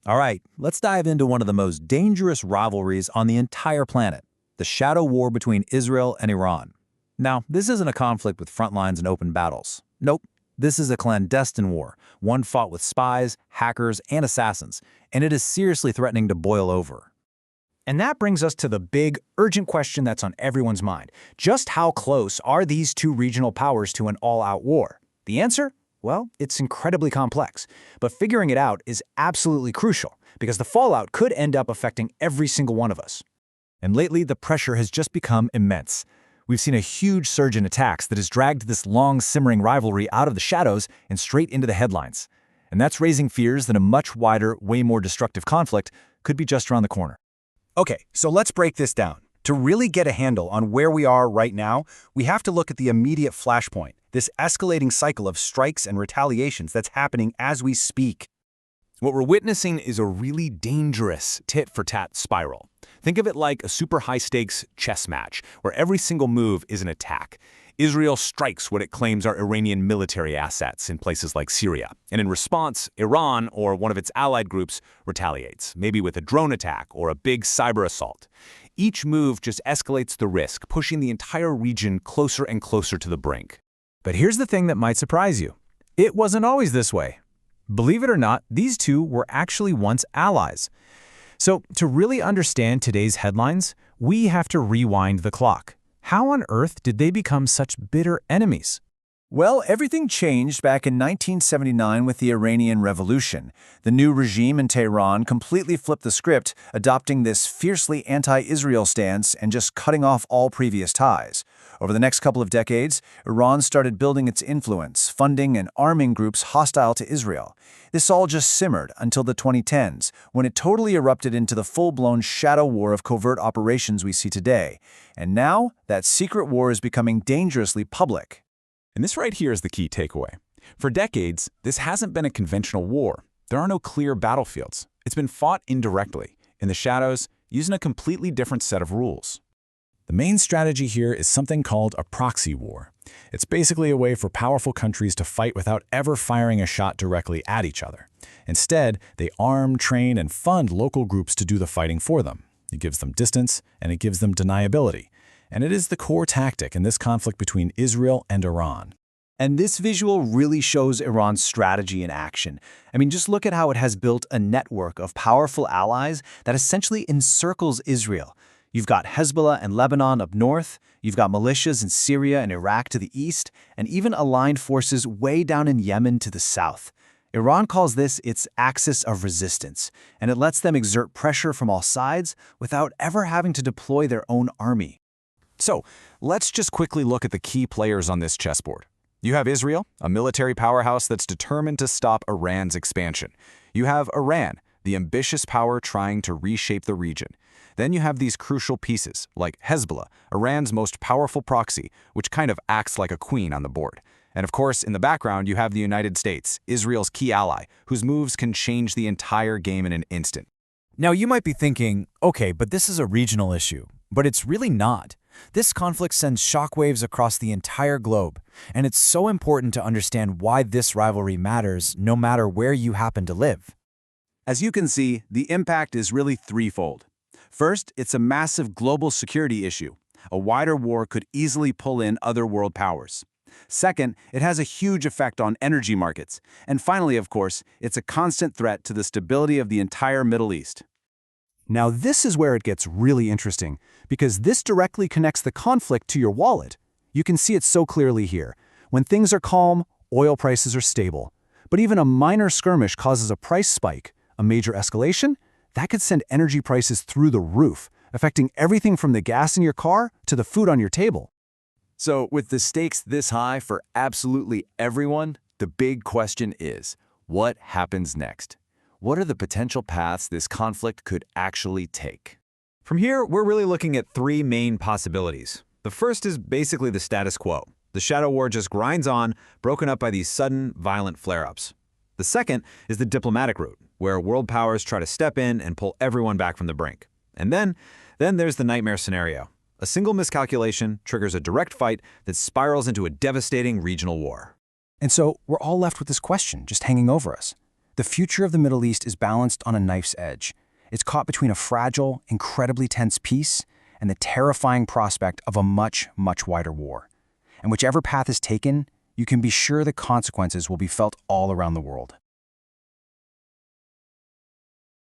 All right, let's dive into one of the most dangerous rivalries on the entire planet, the shadow war between Israel and Iran. Now, this isn't a conflict with front lines and open battles. Nope, this is a clandestine war, one fought with spies, hackers, and assassins, and it is seriously threatening to boil over. And that brings us to the big, urgent question that's on everyone's mind. Just how close are these two regional powers to an all-out war? The answer? Well, it's incredibly complex. But figuring it out is absolutely crucial, because the fallout could end up affecting every single one of us. And lately, the pressure has just become immense. We've seen a huge surge in attacks that has dragged this long, simmering rivalry out of the shadows and straight into the headlines. And that's raising fears that a much wider, way more destructive conflict could be just around the corner. Okay, so let's break this down. To really get a handle on where we are right now, we have to look at the immediate flashpoint, this escalating cycle of strikes and retaliations that's happening as we speak. What we're witnessing is a really dangerous tit-for-tat spiral. Think of it like a super high-stakes chess match, where every single move is an attack. Israel strikes what it claims are Iranian military assets in places like Syria. And in response, Iran, or one of its allied groups, retaliates, maybe with a drone attack or a big cyber assault. Each move just escalates the risk, pushing the entire region closer and closer to the brink. But here's the thing that might surprise you. It wasn't always this way. Believe it or not, these two were actually once allies. So, to really understand today's headlines, we have to rewind the clock. How on earth did they become such bitter enemies? Well, everything changed back in 1979 with the Iranian Revolution. The new regime in Tehran completely flipped the script, adopting this fiercely anti-Israel stance and just cutting off all previous ties. Over the next couple of decades, Iran started building its influence, funding and arming groups hostile to Israel. This all just simmered until the 2010s, when it totally erupted into the full-blown shadow war of covert operations we see today. And now, that secret war is becoming dangerously public. And this right here is the key takeaway. For decades, this hasn't been a conventional war. There are no clear battlefields. It's been fought indirectly, in the shadows, using a completely different set of rules. The main strategy here is something called a proxy war. It's basically a way for powerful countries to fight without ever firing a shot directly at each other. Instead, they arm, train, and fund local groups to do the fighting for them. It gives them distance, and it gives them deniability. And it is the core tactic in this conflict between Israel and Iran. And this visual really shows Iran's strategy in action. I mean, just look at how it has built a network of powerful allies that essentially encircles Israel. You've got Hezbollah and Lebanon up north, you've got militias in Syria and Iraq to the east, and even aligned forces way down in Yemen to the south. Iran calls this its axis of resistance, and it lets them exert pressure from all sides without ever having to deploy their own army. So, let's just quickly look at the key players on this chessboard. You have Israel, a military powerhouse that's determined to stop Iran's expansion. You have Iran, the ambitious power trying to reshape the region. Then you have these crucial pieces, like Hezbollah, Iran's most powerful proxy, which kind of acts like a queen on the board. And of course, in the background, you have the United States, Israel's key ally, whose moves can change the entire game in an instant. Now, you might be thinking, okay, but this is a regional issue. But it's really not. This conflict sends shockwaves across the entire globe, and it's so important to understand why this rivalry matters no matter where you happen to live. As you can see, the impact is really threefold. First, it's a massive global security issue. A wider war could easily pull in other world powers. Second, it has a huge effect on energy markets. And finally, of course, it's a constant threat to the stability of the entire Middle East. Now, this is where it gets really interesting, because this directly connects the conflict to your wallet. You can see it so clearly here. When things are calm, oil prices are stable. But even a minor skirmish causes a price spike. A major escalation? That could send energy prices through the roof, affecting everything from the gas in your car to the food on your table. So, with the stakes this high for absolutely everyone, the big question is, what happens next? What are the potential paths this conflict could actually take? From here, we're really looking at three main possibilities. The first is basically the status quo. The shadow war just grinds on, broken up by these sudden, violent flare-ups. The second is the diplomatic route, where world powers try to step in and pull everyone back from the brink. And then there's the nightmare scenario. A single miscalculation triggers a direct fight that spirals into a devastating regional war. And so we're all left with this question just hanging over us. The future of the Middle East is balanced on a knife's edge. It's caught between a fragile, incredibly tense peace and the terrifying prospect of a much, much wider war. And whichever path is taken, you can be sure the consequences will be felt all around the world.